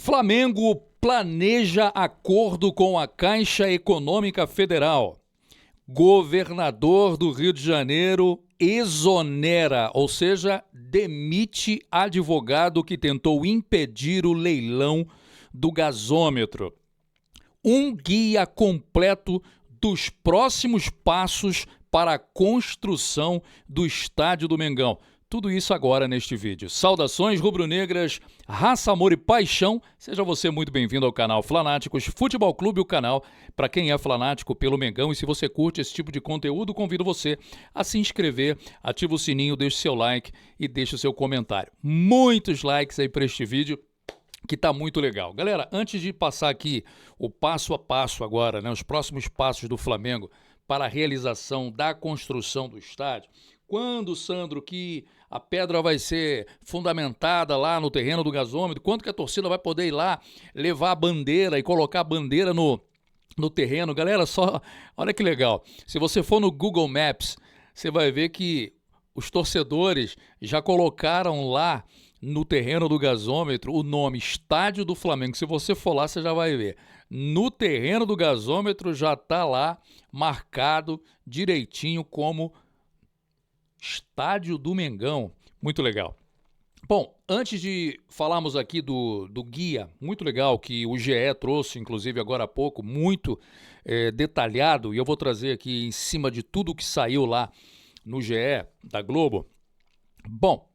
Flamengo planeja acordo com a Caixa Econômica Federal. Governador do Rio de Janeiro exonera, ou seja, demite advogado que tentou impedir o leilão do gasômetro. Um guia completo dos próximos passos para a construção do estádio do Mengão. Tudo isso agora neste vídeo. Saudações rubro-negras, raça, amor e paixão. Seja você muito bem-vindo ao canal Flanáticos Futebol Clube, o canal para quem é fanático pelo Mengão. E se você curte esse tipo de conteúdo, convido você a se inscrever, ativa o sininho, deixe seu like e deixe o seu comentário. Muitos likes aí para este vídeo, que tá muito legal. Galera, antes de passar aqui o passo a passo agora, os próximos passos do Flamengo para a realização da construção do estádio, quando, Sandro, que a pedra vai ser fundamentada lá no terreno do gasômetro, quando que a torcida vai poder ir lá levar a bandeira e colocar a bandeira no terreno? Galera, só olha que legal. Se você for no Google Maps, você vai ver que os torcedores já colocaram lá no terreno do gasômetro o nome Estádio do Flamengo. Se você for lá, você já vai ver. No terreno do gasômetro já está lá marcado direitinho como Estádio do Mengão. Muito legal. Bom, antes de falarmos aqui do guia, muito legal, que o GE trouxe, inclusive agora há pouco, muito detalhado, e eu vou trazer aqui em cima de tudo que saiu lá no GE da Globo. Bom,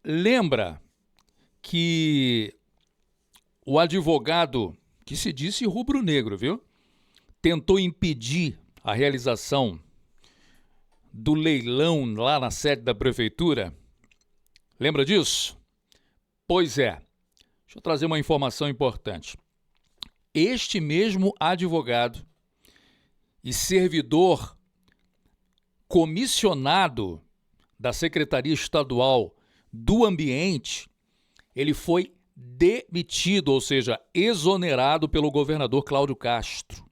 lembra que o advogado, que se disse rubro-negro, viu? Tentou impedir a realização do leilão lá na sede da prefeitura. Lembra disso? Pois é. Deixa eu trazer uma informação importante. Este mesmo advogado e servidor comissionado da Secretaria Estadual do Ambiente, ele foi demitido, ou seja, exonerado pelo governador Cláudio Castro.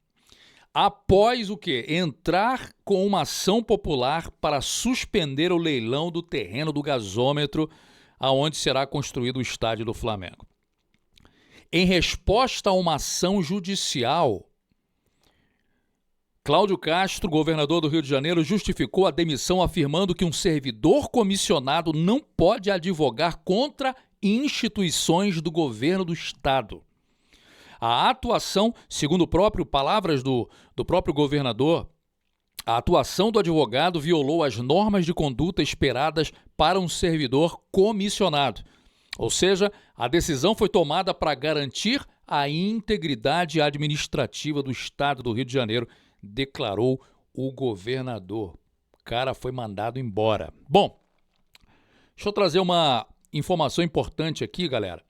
Após o quê? Entrar com uma ação popular para suspender o leilão do terreno do gasômetro, aonde será construído o estádio do Flamengo. Em resposta a uma ação judicial, Cláudio Castro, governador do Rio de Janeiro, justificou a demissão afirmando que um servidor comissionado não pode advogar contra instituições do governo do estado. A atuação, segundo palavras do próprio governador, a atuação do advogado violou as normas de conduta esperadas para um servidor comissionado. Ou seja, a decisão foi tomada para garantir a integridade administrativa do estado do Rio de Janeiro, declarou o governador. O cara foi mandado embora. Bom, deixa eu trazer uma informação importante aqui, galera.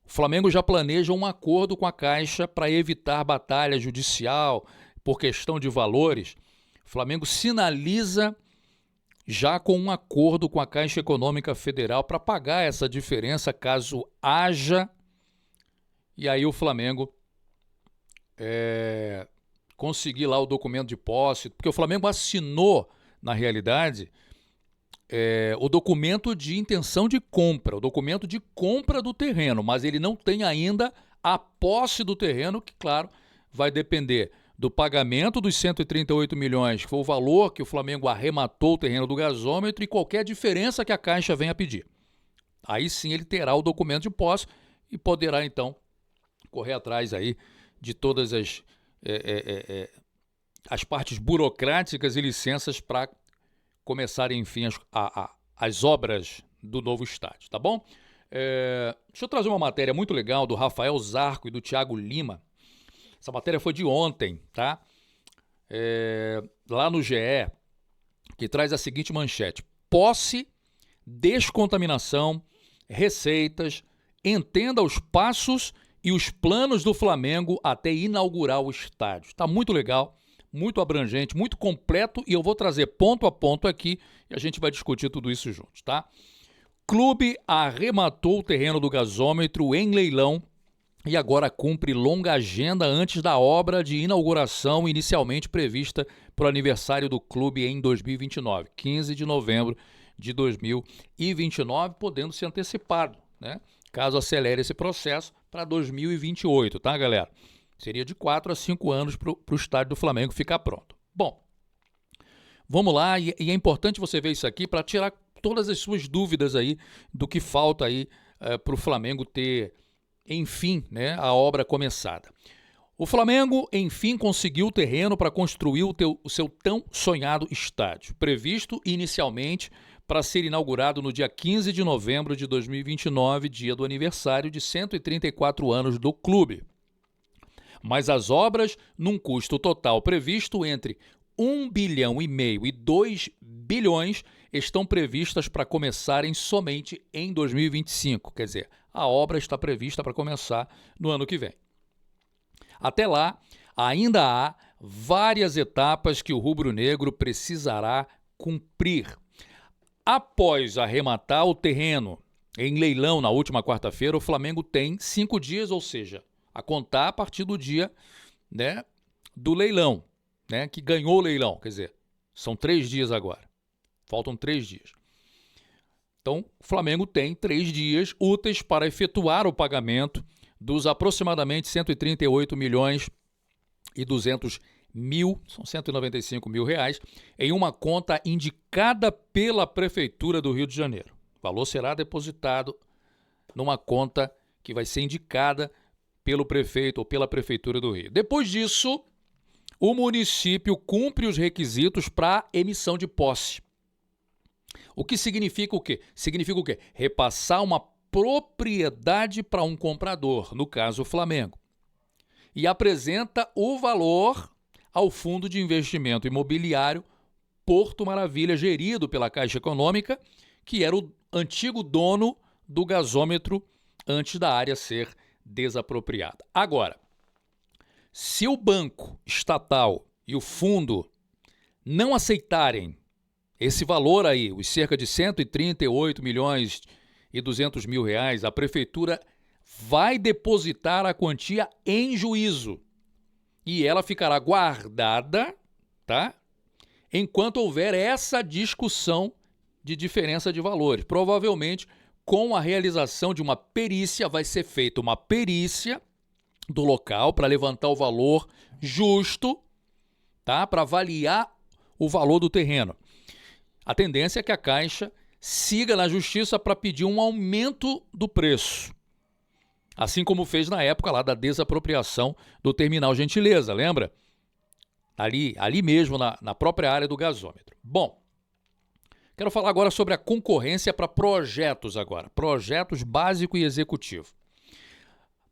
O Flamengo já planeja um acordo com a Caixa para evitar batalha judicial por questão de valores. O Flamengo sinaliza já com um acordo com a Caixa Econômica Federal para pagar essa diferença caso haja. E aí o Flamengo conseguir lá o documento de posse, porque o Flamengo assinou, na realidade, o documento de intenção de compra, o documento de compra do terreno, mas ele não tem ainda a posse do terreno, que, claro, vai depender do pagamento dos 138 milhões, que foi o valor que o Flamengo arrematou o terreno do gasômetro, e qualquer diferença que a Caixa venha pedir. Aí sim ele terá o documento de posse e poderá, então, correr atrás aí de todas as partes burocráticas e licenças para começarem, enfim, as obras do novo estádio, tá bom? Deixa eu trazer uma matéria muito legal do Rafael Zarco e do Thiago Lima. Essa matéria foi de ontem, tá? Lá no GE, que traz a seguinte manchete: posse, descontaminação, receitas, entenda os passos e os planos do Flamengo até inaugurar o estádio. Tá muito legal, muito abrangente, muito completo, e eu vou trazer ponto a ponto aqui e a gente vai discutir tudo isso juntos, tá? Clube arrematou o terreno do gasômetro em leilão e agora cumpre longa agenda antes da obra de inauguração inicialmente prevista para o aniversário do clube em 2029, 15 de novembro de 2029, podendo ser antecipado, né? Caso acelere esse processo, para 2028, tá, galera? Seria de 4 a 5 anos para o estádio do Flamengo ficar pronto. Bom, vamos lá, e é importante você ver isso aqui para tirar todas as suas dúvidas aí do que falta aí para o Flamengo ter, enfim, né, a obra começada. O Flamengo, enfim, conseguiu o terreno para construir o seu tão sonhado estádio, previsto inicialmente para ser inaugurado no dia 15 de novembro de 2029, dia do aniversário de 134 anos do clube. Mas as obras, num custo total previsto entre 1,5 bilhão e 2 bilhões, estão previstas para começarem somente em 2025. Quer dizer, a obra está prevista para começar no ano que vem. Até lá, ainda há várias etapas que o rubro-negro precisará cumprir. Após arrematar o terreno em leilão na última quarta-feira, o Flamengo tem 5 dias, ou seja, a contar a partir do dia, né, do leilão, né, que ganhou o leilão. Quer dizer, são 3 dias agora. Faltam 3 dias. Então, o Flamengo tem 3 dias úteis para efetuar o pagamento dos aproximadamente 138 milhões e 200 mil, são 195 mil reais, em uma conta indicada pela Prefeitura do Rio de Janeiro. O valor será depositado numa conta que vai ser indicada pelo prefeito ou pela Prefeitura do Rio. Depois disso, o município cumpre os requisitos para emissão de posse. O que significa o quê? Significa o quê? Repassar uma propriedade para um comprador, no caso o Flamengo, e apresenta o valor ao Fundo de Investimento Imobiliário Porto Maravilha, gerido pela Caixa Econômica, que era o antigo dono do gasômetro antes da área ser desapropriada. Agora, se o banco estatal e o fundo não aceitarem esse valor aí, os cerca de 138 milhões e 200 mil reais, a prefeitura vai depositar a quantia em juízo e ela ficará guardada, tá? Enquanto houver essa discussão de diferença de valores. Provavelmente, com a realização de uma perícia, vai ser feita uma perícia do local para levantar o valor justo, tá? Para avaliar o valor do terreno. A tendência é que a Caixa siga na justiça para pedir um aumento do preço, assim como fez na época lá da desapropriação do Terminal Gentileza, lembra? Ali mesmo, na própria área do gasômetro. Bom, quero falar agora sobre a concorrência para projetos agora, projetos básico e executivo.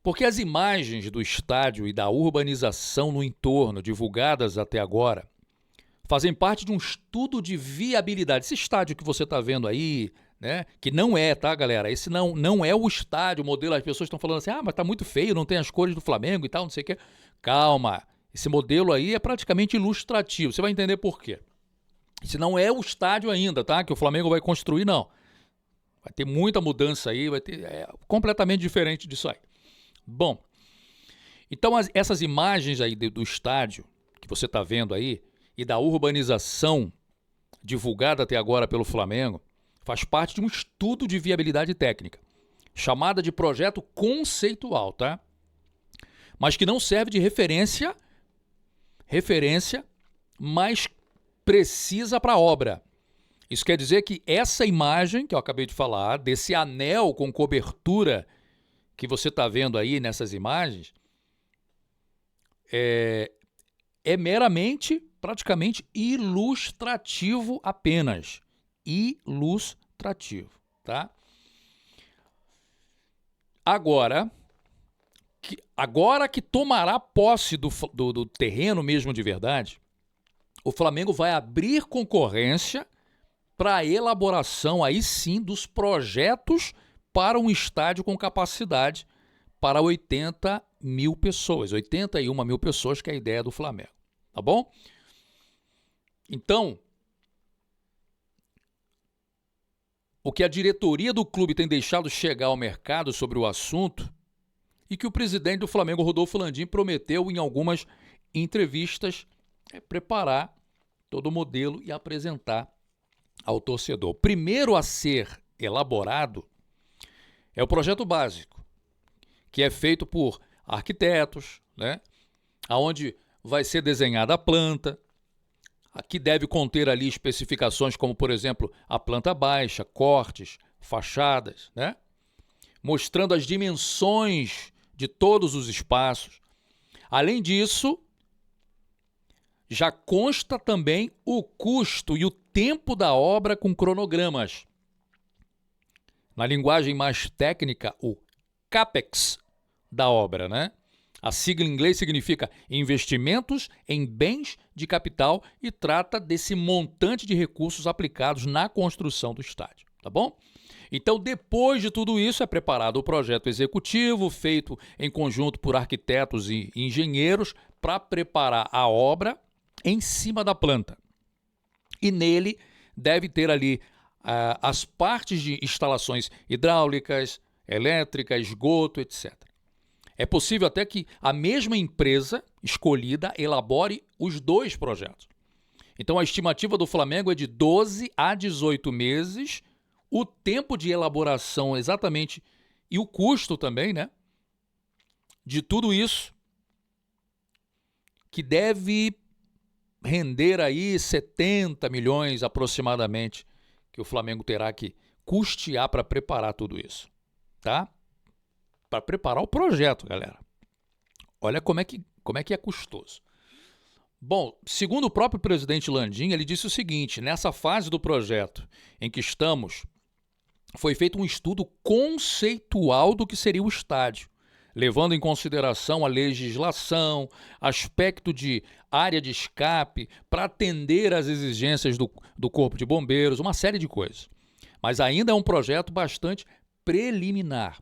Porque as imagens do estádio e da urbanização no entorno, divulgadas até agora, fazem parte de um estudo de viabilidade. Esse estádio que você está vendo aí, né? Que não é, tá, galera? Esse não é o estádio, o modelo. As pessoas estão falando assim, mas tá muito feio, não tem as cores do Flamengo e tal, não sei o quê. Calma, esse modelo aí é praticamente ilustrativo. Você vai entender por quê. Esse não é o estádio ainda, tá? Que o Flamengo vai construir, não. Vai ter muita mudança aí, vai ter completamente diferente disso aí. Bom, então essas imagens aí do estádio que você está vendo aí, e da urbanização divulgada até agora pelo Flamengo, faz parte de um estudo de viabilidade técnica, chamada de projeto conceitual, tá? Mas que não serve de referência mais precisa para a obra. Isso quer dizer que essa imagem que eu acabei de falar, desse anel com cobertura que você está vendo aí nessas imagens, é meramente, praticamente ilustrativo apenas. Ilustrativo, tá? Agora que tomará posse do terreno mesmo de verdade, o Flamengo vai abrir concorrência para a elaboração, aí sim, dos projetos para um estádio com capacidade para 80 mil pessoas, 81 mil pessoas, que é a ideia do Flamengo, tá bom? Então, o que a diretoria do clube tem deixado chegar ao mercado sobre o assunto e que o presidente do Flamengo, Rodolfo Landim, prometeu em algumas entrevistas é preparar todo o modelo e apresentar ao torcedor. Primeiro a ser elaborado é o projeto básico, que é feito por arquitetos, né? Aonde vai ser desenhada a planta, que deve conter ali especificações como, por exemplo, a planta baixa, cortes, fachadas, né? Mostrando as dimensões de todos os espaços. Além disso, já consta também o custo e o tempo da obra com cronogramas. Na linguagem mais técnica, o CAPEX da obra, né? A sigla em inglês significa investimentos em bens de capital e trata desse montante de recursos aplicados na construção do estádio, tá bom? Então, depois de tudo isso, é preparado o projeto executivo, feito em conjunto por arquitetos e engenheiros, para preparar a obra em cima da planta. E nele deve ter ali as partes de instalações hidráulicas, elétricas, esgoto, etc. É possível até que a mesma empresa escolhida elabore os dois projetos. Então, a estimativa do Flamengo é de 12 a 18 meses, o tempo de elaboração exatamente e o custo também, né? De tudo isso, que deve render aí 70 milhões aproximadamente, que o Flamengo terá que custear para preparar tudo isso, tá? Para preparar o projeto, galera. Olha como é que é custoso. Bom, segundo o próprio presidente Landim, ele disse o seguinte: nessa fase do projeto em que estamos, foi feito um estudo conceitual do que seria o estádio, levando em consideração a legislação, aspecto de área de escape, para atender às exigências do Corpo de Bombeiros, uma série de coisas. Mas ainda é um projeto bastante preliminar.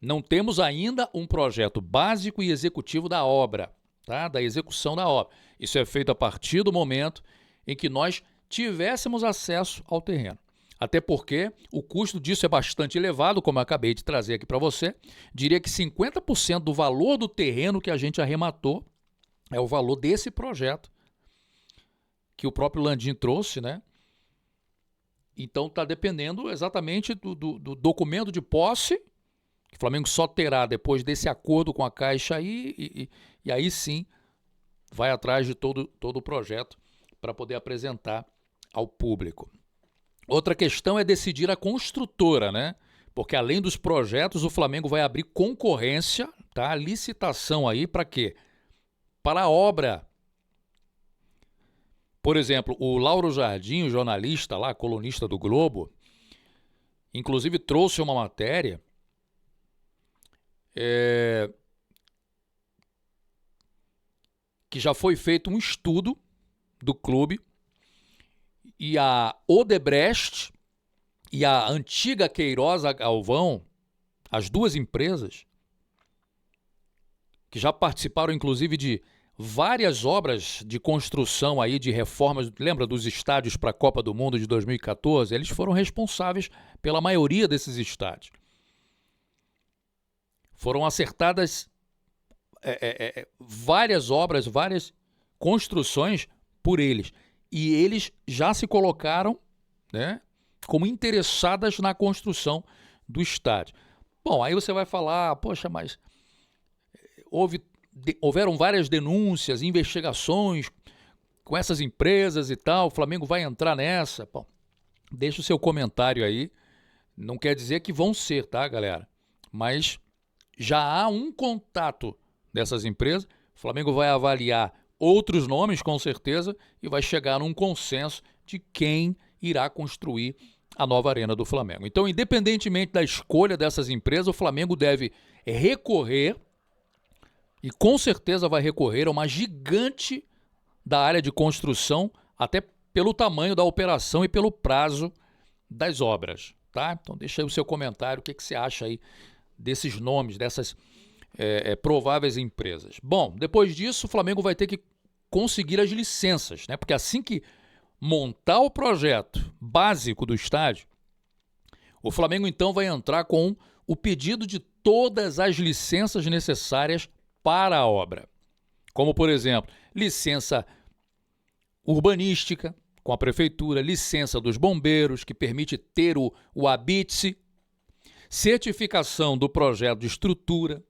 Não temos ainda um projeto básico e executivo da obra, tá? Da execução da obra. Isso é feito a partir do momento em que nós tivéssemos acesso ao terreno. Até porque o custo disso é bastante elevado, como eu acabei de trazer aqui para você. Diria que 50% do valor do terreno que a gente arrematou é o valor desse projeto que o próprio Landim trouxe, né? Então está dependendo exatamente do documento de posse que o Flamengo só terá depois desse acordo com a Caixa aí, e aí sim vai atrás de todo o projeto para poder apresentar ao público. Outra questão é decidir a construtora, né? Porque além dos projetos, o Flamengo vai abrir concorrência, tá? Licitação aí para quê? Para a obra. Por exemplo, o Lauro Jardim, o jornalista lá, colunista do Globo, inclusive trouxe uma matéria que já foi feito um estudo do clube e a Odebrecht e a antiga Queiroz Galvão, as duas empresas, que já participaram inclusive de várias obras de construção aí, de reformas, lembra dos estádios para a Copa do Mundo de 2014? Eles foram responsáveis pela maioria desses estádios. Foram acertadas várias obras, várias construções por eles. E eles já se colocaram, né, como interessadas na construção do estádio. Bom, aí você vai falar, poxa, mas houveram várias denúncias, investigações com essas empresas e tal, o Flamengo vai entrar nessa? Bom, deixa o seu comentário aí. Não quer dizer que vão ser, tá, galera? Mas já há um contato dessas empresas, o Flamengo vai avaliar outros nomes, com certeza, e vai chegar num consenso de quem irá construir a nova Arena do Flamengo. Então, independentemente da escolha dessas empresas, o Flamengo deve recorrer, e com certeza vai recorrer a uma gigante da área de construção, até pelo tamanho da operação e pelo prazo das obras, tá? Então, deixa aí o seu comentário, o que você acha aí desses nomes, dessas prováveis empresas. Bom, depois disso, o Flamengo vai ter que conseguir as licenças, né? Porque assim que montar o projeto básico do estádio, o Flamengo então vai entrar com o pedido de todas as licenças necessárias para a obra. Como, por exemplo, licença urbanística com a prefeitura, licença dos bombeiros, que permite ter o habite-se, certificação do projeto de estrutura.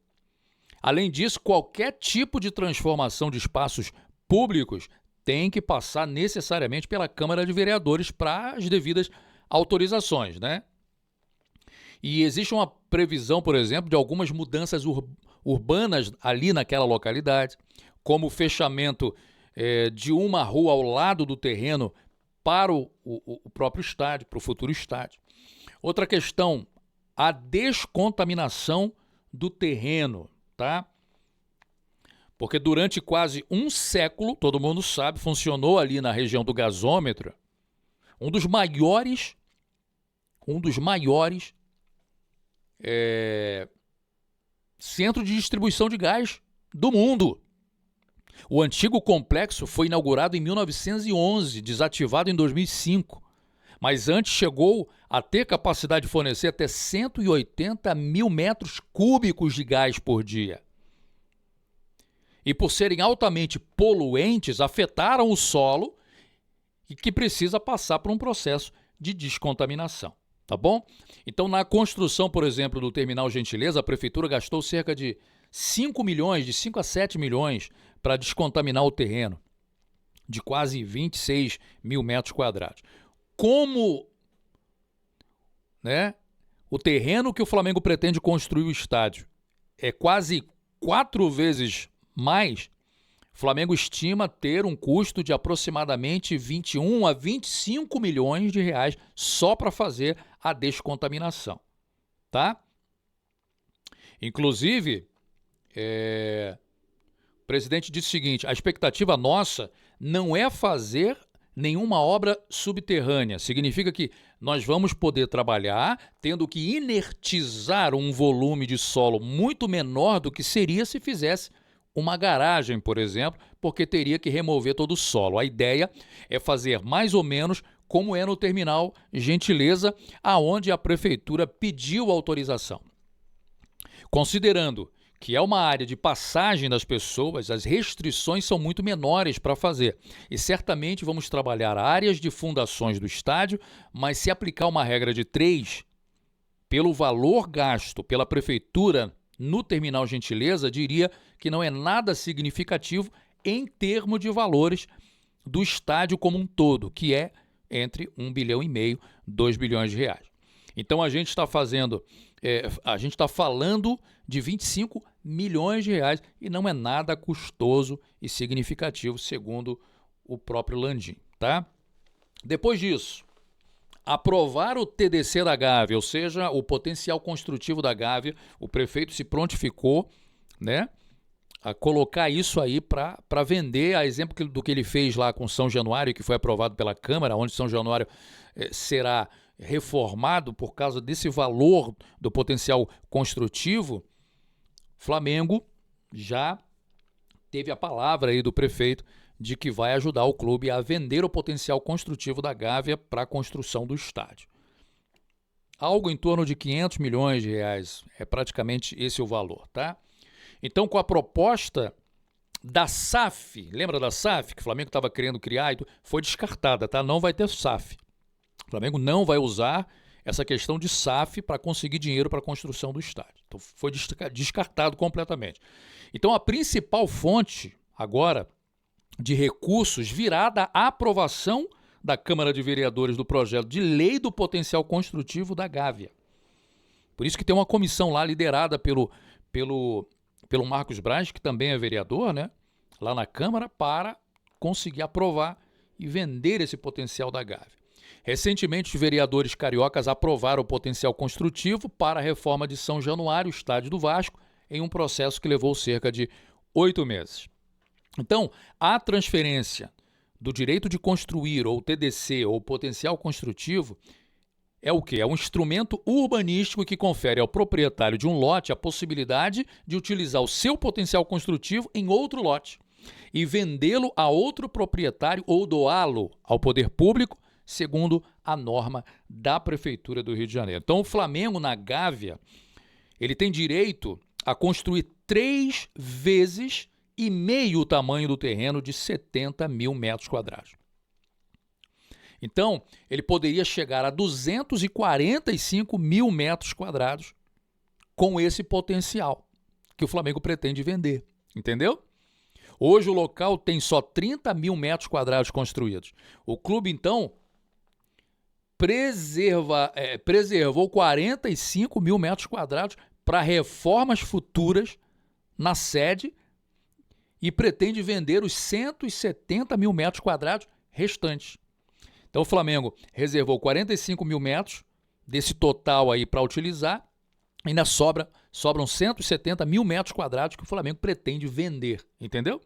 Além disso, qualquer tipo de transformação de espaços públicos tem que passar necessariamente pela Câmara de Vereadores para as devidas autorizações, né? E existe uma previsão, por exemplo, de algumas mudanças urbanas ali naquela localidade, como o fechamento de uma rua ao lado do terreno para o próprio estádio, para o futuro estádio. Outra questão, a descontaminação do terreno, tá? Porque durante quase um século, todo mundo sabe, funcionou ali na região do gasômetro, um dos maiores centros de distribuição de gás do mundo. O antigo complexo foi inaugurado em 1911, desativado em 2005, mas antes chegou a ter capacidade de fornecer até 180 mil metros cúbicos de gás por dia. E por serem altamente poluentes, afetaram o solo e que precisa passar por um processo de descontaminação, tá bom? Então, na construção, por exemplo, do Terminal Gentileza, a Prefeitura gastou cerca de 5 milhões, de 5 a 7 milhões para descontaminar o terreno, de quase 26 mil metros quadrados. Como, né, o terreno que o Flamengo pretende construir o estádio é quase 4 vezes mais, o Flamengo estima ter um custo de aproximadamente 21 a 25 milhões de reais só para fazer a descontaminação, tá? Inclusive, o presidente disse o seguinte: a expectativa nossa não é fazer nenhuma obra subterrânea. Significa que nós vamos poder trabalhar tendo que inertizar um volume de solo muito menor do que seria se fizesse uma garagem, por exemplo, porque teria que remover todo o solo. A ideia é fazer mais ou menos como é no Terminal Gentileza, aonde a Prefeitura pediu autorização. Considerando que é uma área de passagem das pessoas, as restrições são muito menores para fazer. E certamente vamos trabalhar áreas de fundações do estádio, mas se aplicar uma regra de 3, pelo valor gasto pela Prefeitura no Terminal Gentileza, diria que não é nada significativo em termos de valores do estádio como um todo, que é entre 1,5 bilhão e 2 bilhões de reais. Então a gente está falando de 25 milhões de reais e não é nada custoso e significativo, segundo o próprio Landim, tá? Depois disso, aprovar o TDC da Gávea, ou seja, o potencial construtivo da Gávea, o prefeito se prontificou, né, a colocar isso aí para vender, a exemplo do que ele fez lá com São Januário, que foi aprovado pela Câmara, onde São Januário será reformado por causa desse valor do potencial construtivo. Flamengo já teve a palavra aí do prefeito de que vai ajudar o clube a vender o potencial construtivo da Gávea para a construção do estádio. Algo em torno de 500 milhões de reais, é praticamente esse o valor, tá? Então, com a proposta da SAF, lembra da SAF que o Flamengo estava querendo criar? Foi descartada, tá? Não vai ter SAF. O Flamengo não vai usar essa questão de SAF para conseguir dinheiro para a construção do estádio. Então, foi descartado completamente. Então, a principal fonte agora de recursos virá da aprovação da Câmara de Vereadores do projeto de lei do potencial construtivo da Gávea. Por isso que tem uma comissão lá liderada pelo Marcos Braz, que também é vereador, né, lá na Câmara, para conseguir aprovar e vender esse potencial da Gávea. Recentemente, os vereadores cariocas aprovaram o potencial construtivo para a reforma de São Januário, estádio do Vasco, em um processo que levou cerca de 8 meses. Então, a transferência do direito de construir, ou TDC, ou potencial construtivo, é o quê? É um instrumento urbanístico que confere ao proprietário de um lote a possibilidade de utilizar o seu potencial construtivo em outro lote e vendê-lo a outro proprietário ou doá-lo ao poder público, segundo a norma da Prefeitura do Rio de Janeiro. Então, o Flamengo, na Gávea, ele tem direito a construir 3 vezes e meio o tamanho do terreno de 70 mil metros quadrados. Então, ele poderia chegar a 245 mil metros quadrados com esse potencial que o Flamengo pretende vender, entendeu? Hoje o local tem só 30 mil metros quadrados construídos. O clube, então, preservou 45 mil metros quadrados para reformas futuras na sede e pretende vender os 170 mil metros quadrados restantes. Então o Flamengo reservou 45 mil metros desse total aí para utilizar, ainda sobram 170 mil metros quadrados que o Flamengo pretende vender, entendeu?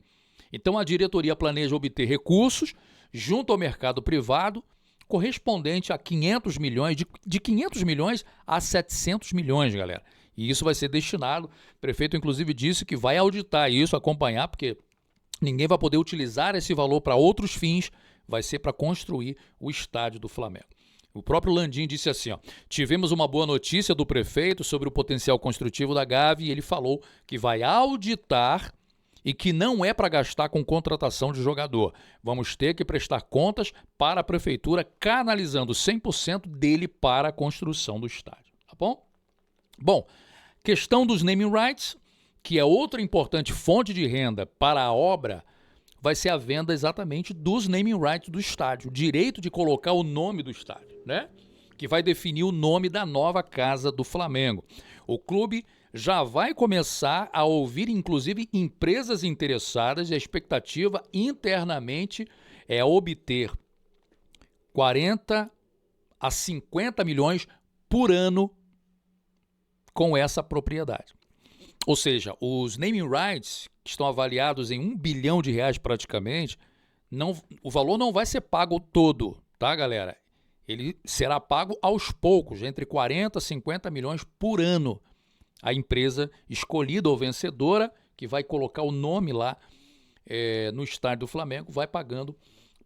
Então a diretoria planeja obter recursos junto ao mercado privado correspondente a 500 milhões, de 500 milhões a 700 milhões, galera. E isso vai ser destinado, o prefeito inclusive disse que vai auditar isso, acompanhar, porque ninguém vai poder utilizar esse valor para outros fins, vai ser para construir o estádio do Flamengo. O próprio Landim disse assim, ó, tivemos uma boa notícia do prefeito sobre o potencial construtivo da Gávea e ele falou que vai auditar e que não é para gastar com contratação de jogador. Vamos ter que prestar contas para a prefeitura, canalizando 100% dele para a construção do estádio, tá bom? Bom, questão dos naming rights, que é outra importante fonte de renda para a obra, vai ser a venda exatamente dos naming rights do estádio, o direito de colocar o nome do estádio, né? Que vai definir o nome da nova casa do Flamengo. O clube já vai começar a ouvir, inclusive, empresas interessadas e a expectativa internamente é obter 40 a 50 milhões por ano com essa propriedade. Ou seja, os naming rights, que estão avaliados em R$1 bilhão praticamente, o valor não vai ser pago todo, tá, galera? Ele será pago aos poucos, entre 40 a 50 milhões por ano. A empresa escolhida ou vencedora, que vai colocar o nome lá no estádio do Flamengo, vai pagando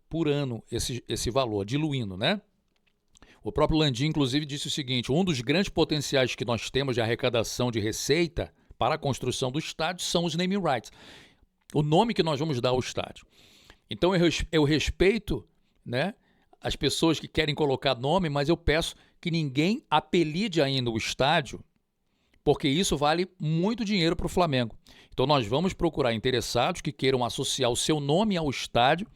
por ano esse valor, diluindo, né? O próprio Landim, inclusive, disse o seguinte, um dos grandes potenciais que nós temos de arrecadação de receita para a construção do estádio são os naming rights, o nome que nós vamos dar ao estádio. Então eu respeito, né, as pessoas que querem colocar nome, mas eu peço que ninguém apelide ainda o estádio, porque isso vale muito dinheiro para o Flamengo. Então nós vamos procurar interessados que queiram associar o seu nome ao estádio,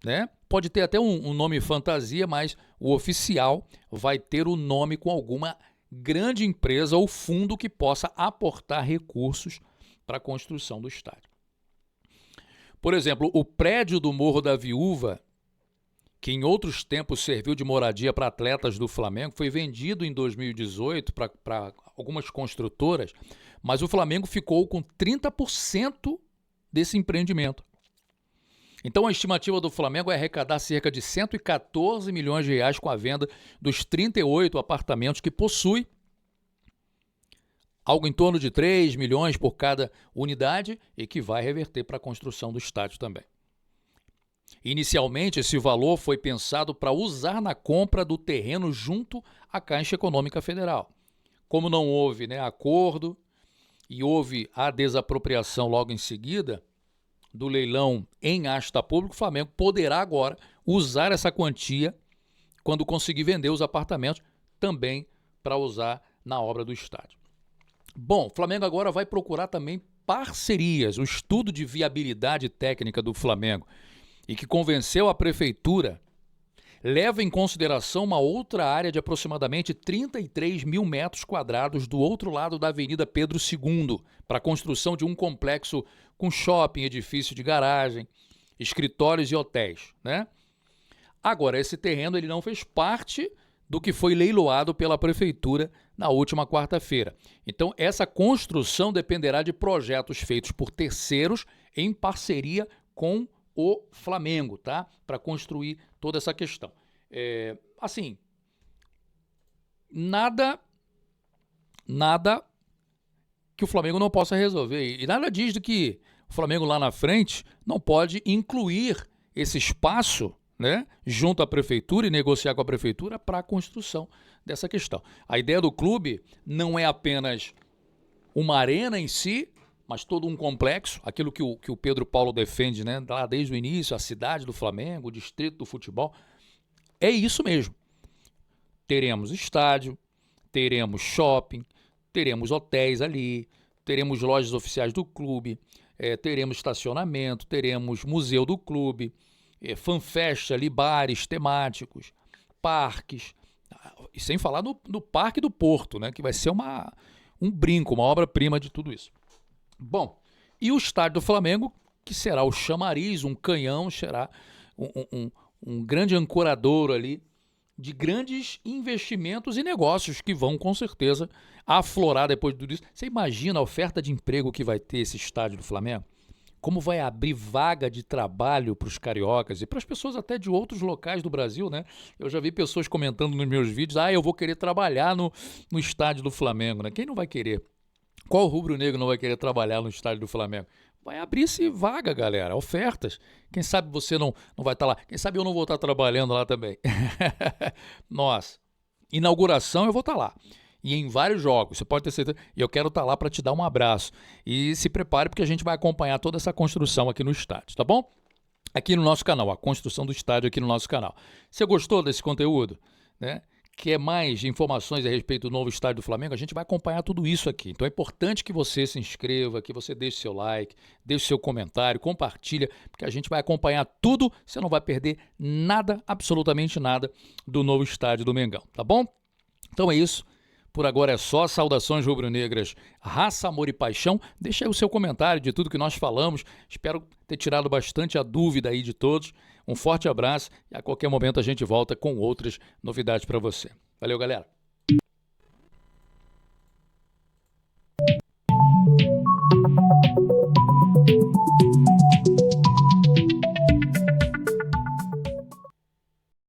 né? Pode ter até um nome fantasia, mas o oficial vai ter o nome com alguma grande empresa ou fundo que possa aportar recursos para a construção do estádio. Por exemplo, o prédio do Morro da Viúva, que em outros tempos serviu de moradia para atletas do Flamengo, foi vendido em 2018 para algumas construtoras, mas o Flamengo ficou com 30% desse empreendimento. Então a estimativa do Flamengo é arrecadar cerca de 114 milhões de reais com a venda dos 38 apartamentos que possui, algo em torno de 3 milhões por cada unidade e que vai reverter para a construção do estádio também. Inicialmente, esse valor foi pensado para usar na compra do terreno junto à Caixa Econômica Federal. Como não houve, né, acordo e houve a desapropriação logo em seguida do leilão em asta pública, o Flamengo poderá agora usar essa quantia quando conseguir vender os apartamentos também para usar na obra do estádio. Bom, o Flamengo agora vai procurar também parcerias, o estudo de viabilidade técnica do Flamengo e que convenceu a prefeitura leva em consideração uma outra área de aproximadamente 33 mil metros quadrados do outro lado da Avenida Pedro II, para a construção de um complexo com shopping, edifício de garagem, escritórios e hotéis, né? Agora, esse terreno ele não fez parte do que foi leiloado pela prefeitura na última quarta-feira. Então, essa construção dependerá de projetos feitos por terceiros em parceria com o Flamengo, tá? Para construir toda essa questão. Assim, nada que o Flamengo não possa resolver. E nada diz de que o Flamengo lá na frente não pode incluir esse espaço, né, junto à prefeitura e negociar com a prefeitura para a construção dessa questão. A ideia do clube não é apenas uma arena em si, mas todo um complexo, aquilo que o Pedro Paulo defende, né, lá desde o início, a cidade do Flamengo, o distrito do futebol. É isso mesmo. Teremos estádio, teremos shopping, teremos hotéis ali, teremos lojas oficiais do clube, teremos estacionamento, teremos museu do clube, fanfest ali, bares temáticos, parques, e sem falar no Parque do Porto, né, que vai ser um brinco, uma obra-prima de tudo isso. Bom, e o estádio do Flamengo, que será o chamariz, um canhão, será um grande ancoradouro ali de grandes investimentos e negócios que vão, com certeza, aflorar depois de tudo isso. Você imagina a oferta de emprego que vai ter esse estádio do Flamengo? Como vai abrir vaga de trabalho para os cariocas e para as pessoas até de outros locais do Brasil, né? Eu já vi pessoas comentando nos meus vídeos, eu vou querer trabalhar no estádio do Flamengo, né? Quem não vai querer? Qual rubro-negro não vai querer trabalhar no estádio do Flamengo? Vai abrir-se vaga, galera, ofertas. Quem sabe você não vai estar lá. Quem sabe eu não vou estar trabalhando lá também. Nossa, inauguração eu vou estar lá. E em vários jogos, você pode ter certeza. E eu quero estar lá para te dar um abraço. E se prepare porque a gente vai acompanhar toda essa construção aqui no estádio, tá bom? Aqui no nosso canal, a construção do estádio aqui no nosso canal. Você gostou desse conteúdo, né? Quer mais informações a respeito do novo estádio do Flamengo? A gente vai acompanhar tudo isso aqui. Então é importante que você se inscreva, que você deixe seu like, deixe seu comentário, compartilha, porque a gente vai acompanhar tudo. Você não vai perder nada, absolutamente nada, do novo estádio do Mengão, tá bom? Então é isso. Por agora é só. Saudações rubro-negras, raça, amor e paixão. Deixa aí o seu comentário de tudo que nós falamos. Espero ter tirado bastante a dúvida aí de todos. Um forte abraço e a qualquer momento a gente volta com outras novidades para você. Valeu, galera!